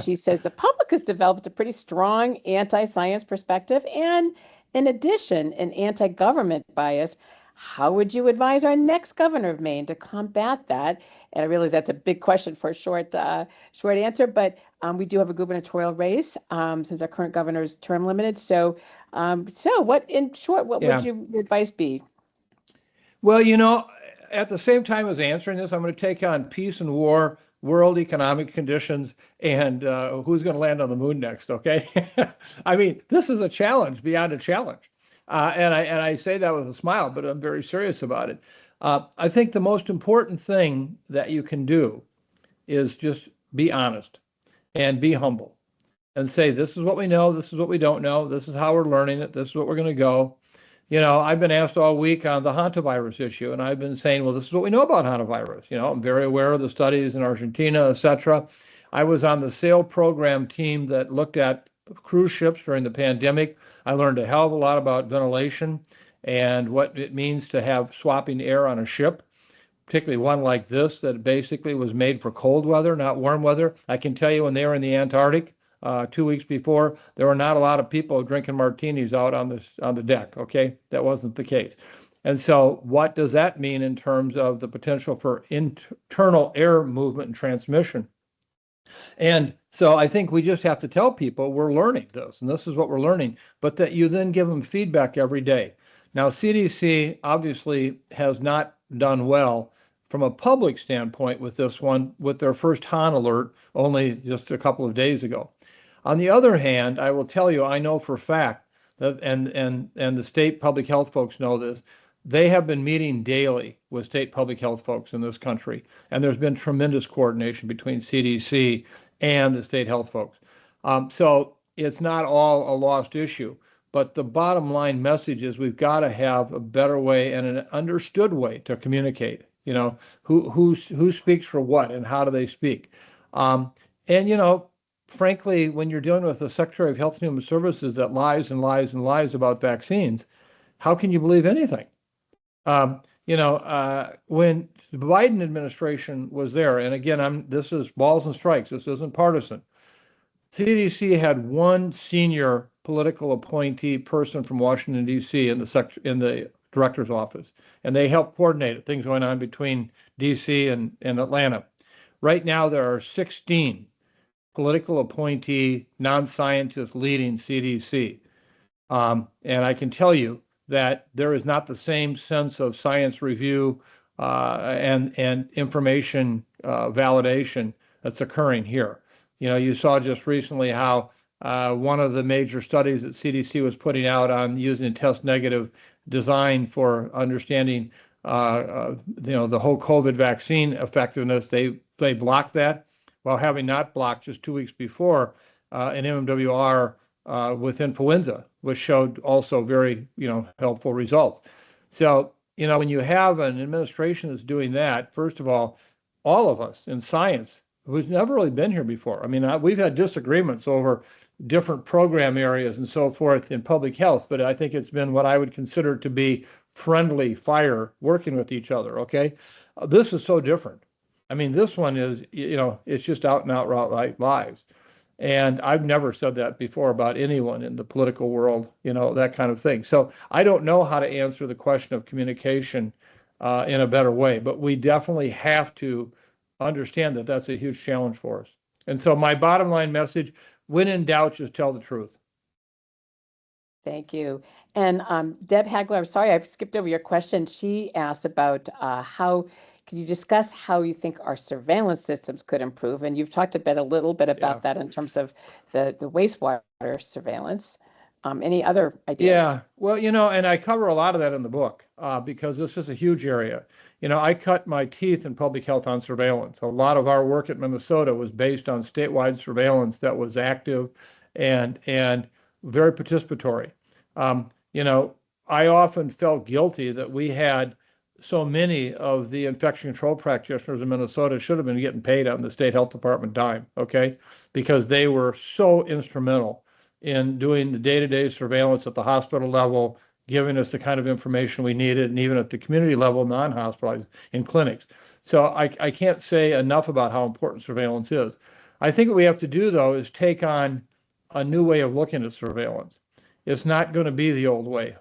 she says the public has developed a pretty strong anti-science perspective and, in addition, an anti-government bias. How would you advise our next governor of Maine to combat that? And I realize that's a big question for a short answer, but we do have a gubernatorial race since our current governor is term limited. So what, in short, what would your advice be? Well, at the same time as answering this, I'm going to take on peace and war, world economic conditions, and who's going to land on the moon next, okay? I mean, this is a challenge beyond a challenge. And I say that with a smile, but I'm very serious about it. I think the most important thing that you can do is just be honest and be humble and say, this is what we know, this is what we don't know, this is how we're learning it, this is what we're going to go. I've been asked all week on the hantavirus issue, and I've been saying, well, this is what we know about hantavirus. I'm very aware of the studies in Argentina, et cetera. I was on the SAIL program team that looked at cruise ships during the pandemic. I learned a hell of a lot about ventilation and what it means to have swapping air on a ship, particularly one like this that basically was made for cold weather, not warm weather. I can tell you when they were in the Antarctic, 2 weeks before, there were not a lot of people drinking martinis out on the deck, okay? That wasn't the case. And so what does that mean in terms of the potential for internal air movement and transmission? And so I think we just have to tell people we're learning this, and this is what we're learning, but that you then give them feedback every day. Now, CDC obviously has not done well from a public standpoint with this one, with their first Han alert only just a couple of days ago. On the other hand, I will tell you, I know for a fact that, and the state public health folks know this, they have been meeting daily with state public health folks in this country, and there's been tremendous coordination between CDC and the state health folks. So it's not all a lost issue, but the bottom line message is we've got to have a better way and an understood way to communicate. Who speaks for what and how do they speak? Frankly, when you're dealing with the Secretary of Health and Human Services that lies and lies and lies about vaccines, how can you believe anything? when the Biden administration was there, and again, this is balls and strikes. This isn't partisan. CDC had one senior political appointee person from Washington, D.C. in the director's office, and they helped coordinate things going on between D.C. and Atlanta. Right now, there are 16 political appointee non-scientists leading CDC. And I can tell you that there is not the same sense of science review and information validation that's occurring here. You saw just recently how one of the major studies that CDC was putting out on using a test negative design for understanding, the whole COVID vaccine effectiveness, they blocked that, while having not blocked just 2 weeks before an MMWR with influenza, which showed also very, helpful results. So, when you have an administration that's doing that, first of all of us in science, who's never really been here before. I mean, we've had disagreements over different program areas and so forth in public health, but I think it's been what I would consider to be friendly fire working with each other, okay? This is so different. I mean, this one is, it's just out and outright lies. And I've never said that before about anyone in the political world, that kind of thing. So I don't know how to answer the question of communication in a better way, but we definitely have to understand that that's a huge challenge for us. And so my bottom line message, when in doubt, just tell the truth. Thank you. And Deb Hagler, I'm sorry I skipped over your question. She asked about can you discuss how you think our surveillance systems could improve? And you've talked a little bit about that in terms of the wastewater surveillance. Any other ideas? Yeah, well, and I cover a lot of that in the book because this is a huge area. I cut my teeth in public health on surveillance. A lot of our work at Minnesota was based on statewide surveillance that was active and very participatory. I often felt guilty that we had so many of the infection control practitioners in Minnesota should have been getting paid on the state health department dime, okay? Because they were so instrumental in doing the day-to-day surveillance at the hospital level, giving us the kind of information we needed, and even at the community level, non-hospitalized, in clinics. So I can't say enough about how important surveillance is. I think what we have to do, though, is take on a new way of looking at surveillance. It's not going to be the old way.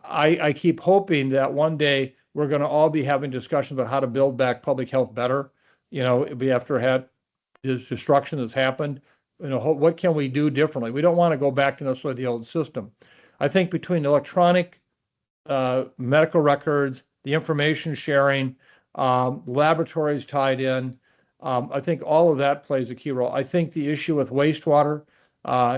I keep hoping that one day we're going to all be having discussions about how to build back public health better. We after had this destruction that's happened. What can we do differently? We don't want to go back to necessarily the old system. I think between electronic medical records, the information sharing, laboratories tied in, I think all of that plays a key role. I think the issue with wastewater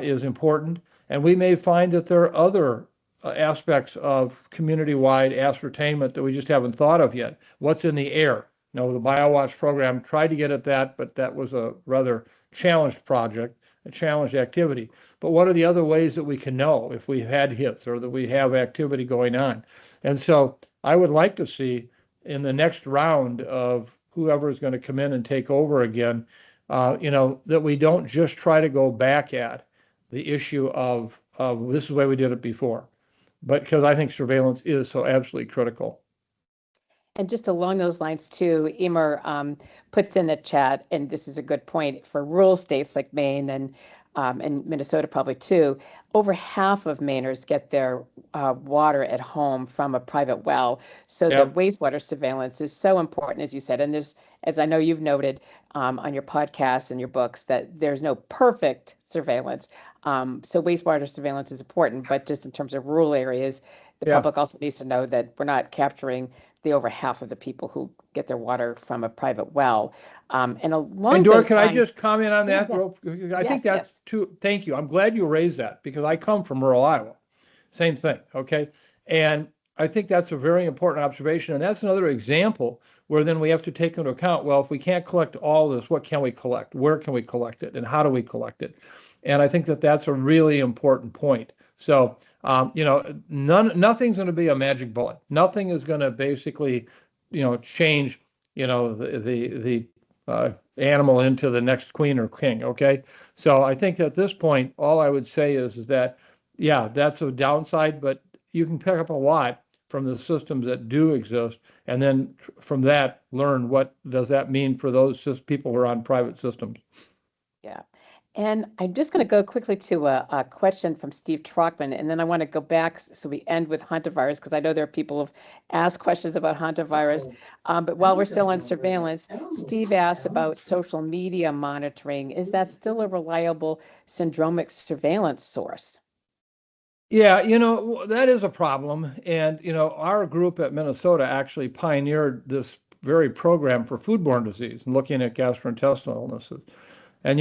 is important, and we may find that there are other aspects of community-wide ascertainment that we just haven't thought of yet. What's in the air? The BioWatch program tried to get at that, but that was a rather challenged project, a challenged activity. But what are the other ways that we can know if we've had hits or that we have activity going on? And so I would like to see in the next round of whoever is going to come in and take over again, that we don't just try to go back at the issue of this is the way we did it before, but because I think surveillance is so absolutely critical. And just along those lines too, Emer puts in the chat, and this is a good point, for rural states like Maine and Minnesota probably too, over half of Mainers get their water at home from a private well. So the wastewater surveillance is so important, as you said. And there's, as I know you've noted on your podcasts and your books, that there's no perfect surveillance. So wastewater surveillance is important, but just in terms of rural areas, the public also needs to know that we're not capturing the over half of the people who get their water from a private well. And Dora, can I just comment on that? I think that's too. Thank you. I'm glad you raised that because I come from rural Iowa. Same thing. Okay. And I think that's a very important observation. And that's another example where then we have to take into account, well, if we can't collect all this, what can we collect? Where can we collect it? And how do we collect it? And I think that that's a really important point. So, nothing's going to be a magic bullet. Nothing is going to basically, change, the animal into the next queen or king. Okay. So I think at this point, all I would say is that, that's a downside, but you can pick up a lot from the systems that do exist, and then from that learn what does that mean for those people who are on private systems. Yeah. And I'm just going to go quickly to a question from Steve Trockman, and then I want to go back so we end with hantavirus, because I know there are people who've asked questions about hantavirus. But while we're still on surveillance, Steve asked about social media monitoring. Is that still a reliable syndromic surveillance source? Yeah, that is a problem. And, our group at Minnesota actually pioneered this very program for foodborne disease and looking at gastrointestinal illnesses. And,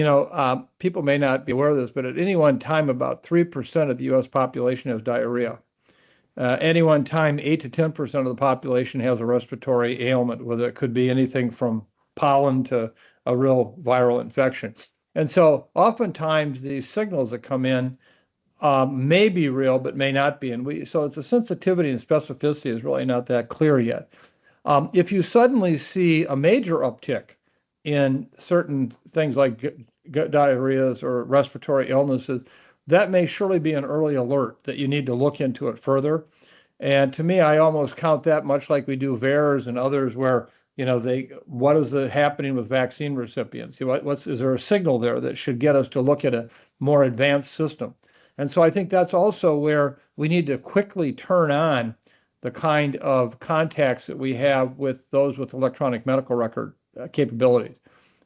people may not be aware of this, but at any one time, about 3% of the U.S. population has diarrhea. Any one time, 8 to 10% of the population has a respiratory ailment, whether it could be anything from pollen to a real viral infection. And so oftentimes these signals that come in may be real, but may not be. And so the sensitivity and specificity is really not that clear yet. If you suddenly see a major uptick in certain things like diarrheas or respiratory illnesses, that may surely be an early alert that you need to look into it further. And to me, I almost count that much like we do VAERS and others where, what is happening with vaccine recipients? Is there a signal there that should get us to look at a more advanced system? And so I think that's also where we need to quickly turn on the kind of contacts that we have with those with electronic medical record capabilities.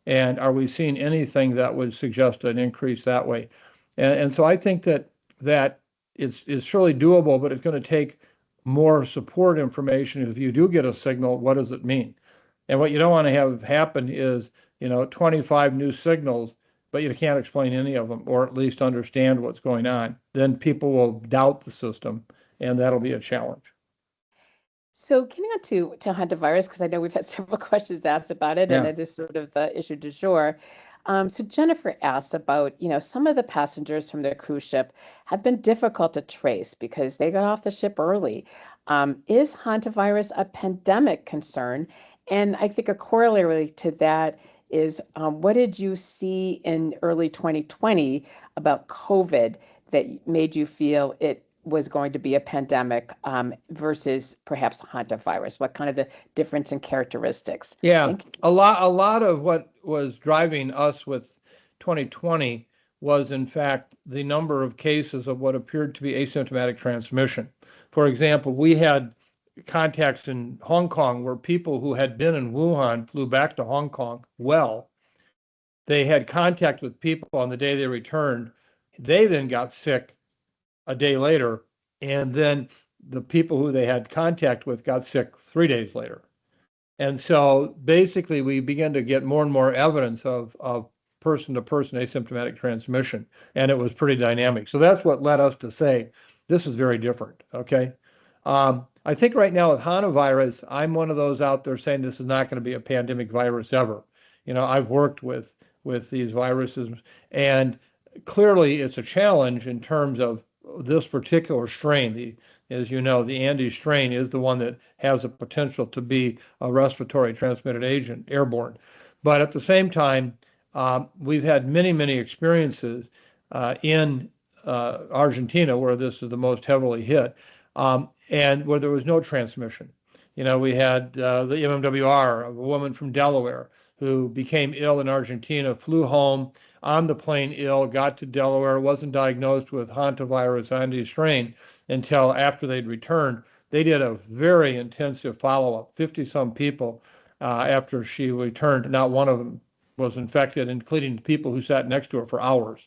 And are we seeing anything that would suggest an increase that way? And so I think that is surely doable, but it's going to take more support information. If you do get a signal, what does it mean? And what you don't want to have happen is, 25 new signals, but you can't explain any of them, or at least understand what's going on. Then people will doubt the system, and that'll be a challenge. So getting on to hantavirus, because I know we've had several questions asked about it, and Yeah. it is sort of the issue du jour. So Jennifer asked about, some of the passengers from the cruise ship have been difficult to trace because they got off the ship early. Is hantavirus a pandemic concern? And I think a corollary to that is, what did you see in early 2020 about COVID that made you feel it was going to be a pandemic versus perhaps hantavirus? What kind of the difference in characteristics? Yeah, a lot of what was driving us with 2020 was, in fact, the number of cases of what appeared to be asymptomatic transmission. For example, we had contacts in Hong Kong where people who had been in Wuhan flew back to Hong Kong. Well, they had contact with people on the day they returned. They then got sick a day later, and then the people who they had contact with got sick 3 days later. And so basically we began to get more and more evidence of person-to-person asymptomatic transmission, and it was pretty dynamic. So that's what led us to say, this is very different, okay? I think right now with hantavirus, I'm one of those out there saying this is not going to be a pandemic virus ever. I've worked with these viruses, and clearly it's a challenge in terms of this particular strain. As you know, the Andes strain is the one that has the potential to be a respiratory transmitted agent, airborne. But at the same time, we've had many, many experiences in Argentina, where this is the most heavily hit, and where there was no transmission. We had the MMWR, a woman from Delaware who became ill in Argentina, flew home on the plane ill, got to Delaware, wasn't diagnosed with hantavirus Andes strain until after they'd returned. They did a very intensive follow-up, 50-some people after she returned. Not one of them was infected, including people who sat next to her for hours,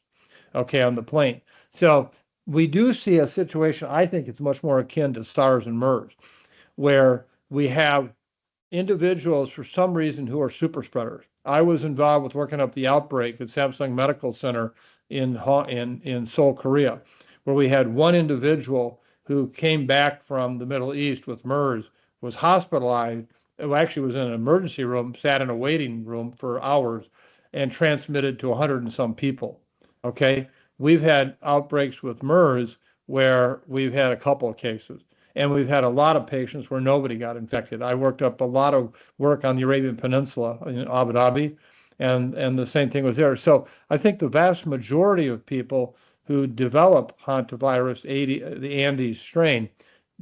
on the plane. So we do see a situation, I think it's much more akin to SARS and MERS, where we have individuals for some reason who are super spreaders. I was involved with working up the outbreak at Samsung Medical Center in Seoul, Korea, where we had one individual who came back from the Middle East with MERS, was hospitalized, who actually was in an emergency room, sat in a waiting room for hours, and transmitted to 100 and some people. Okay, we've had outbreaks with MERS where we've had a couple of cases. And we've had a lot of patients where nobody got infected. I worked up a lot of work on the Arabian Peninsula in Abu Dhabi, and the same thing was there. So I think the vast majority of people who develop hantavirus, the Andes strain,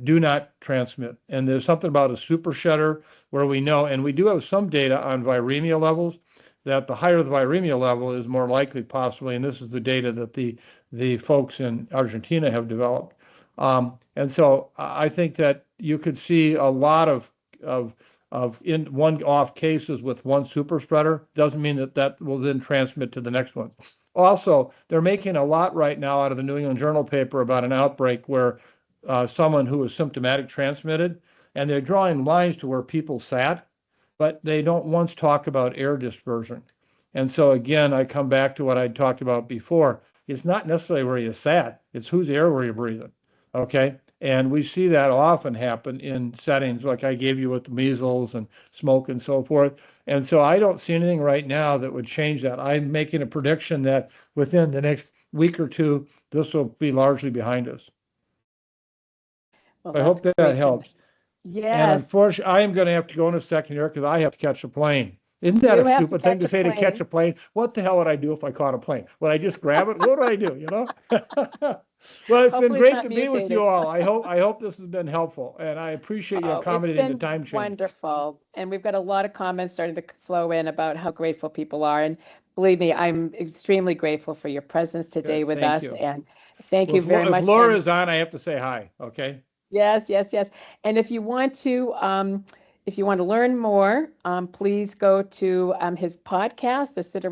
do not transmit. And there's something about a super shedder where we know, and we do have some data on viremia levels, that the higher the viremia level is more likely possibly, and this is the data that the folks in Argentina have developed. And so I think that you could see a lot of in one-off cases with one super spreader. Doesn't mean that will then transmit to the next one. Also, they're making a lot right now out of the New England Journal paper about an outbreak where someone who was symptomatic transmitted, and they're drawing lines to where people sat, but they don't once talk about air dispersion. And so again, I come back to what I talked about before. It's not necessarily where you sat, it's whose air were you breathing, okay? And we see that often happen in settings like I gave you with the measles and smoke and so forth. And so I don't see anything right now that would change that. I'm making a prediction that within the next week or two, this will be largely behind us. Well, I hope that helps. And Yes, unfortunately, I am going to have to go in a second here because I have to catch a plane. Isn't that you a have to stupid thing to catch a say, to catch a plane? What the hell would I do if I caught a plane? Would I just grab it? What do I do, you know? Well, it's been Hopefully it's great not to be with mutated. you all. I hope this has been helpful, and I appreciate you Oh, it's accommodating the been time change. wonderful. And we've got a lot of comments starting to flow in about how grateful people are. And believe me, I'm extremely grateful for your presence today Good, with thank us. you. And thank Well, you very if much. Laura And is on, I have to say hi, okay? yes, yes, yes. And if you want to learn more, please go to his podcast, the Sitter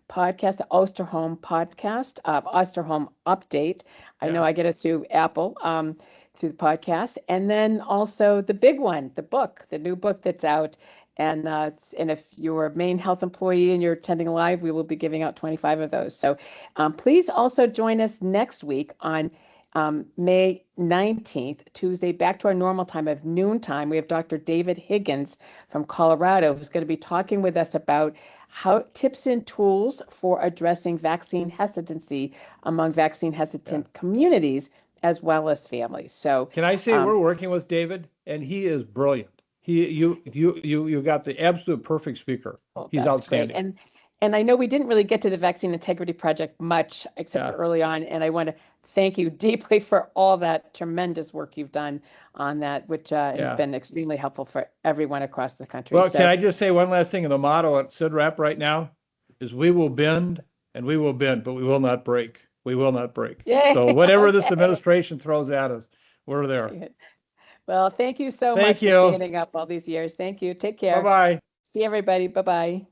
podcast, the Osterholm podcast, Osterholm Update. I know Yeah. I get it through Apple, through the podcast, and then also the big one, the book, the new book that's out. And if you're a MaineHealth employee and you're attending live, we will be giving out 25 of those. So please also join us next week on May 19th, Tuesday, back to our normal time of noontime. We have Dr. David Higgins from Colorado, who's going to be talking with us about how tips and tools for addressing vaccine hesitancy among vaccine hesitant communities as well as families. So can I say we're working with David, and he is brilliant. You got the absolute perfect speaker. well, He's that's outstanding. great. And I know we didn't really get to the Vaccine Integrity Project much, except for early on. And I want to thank you deeply for all that tremendous work you've done on that, which has been extremely helpful for everyone across the country. Well, So, can I just say one last thing? And the motto at SIDRAP right now is we will bend and we will bend, but we will not break. We will not break. yay, So whatever this okay. administration throws at us, we're there. Well, thank you so Thank much for you. standing up all these years. Thank you. Take care. Bye-bye. See everybody. Bye-bye.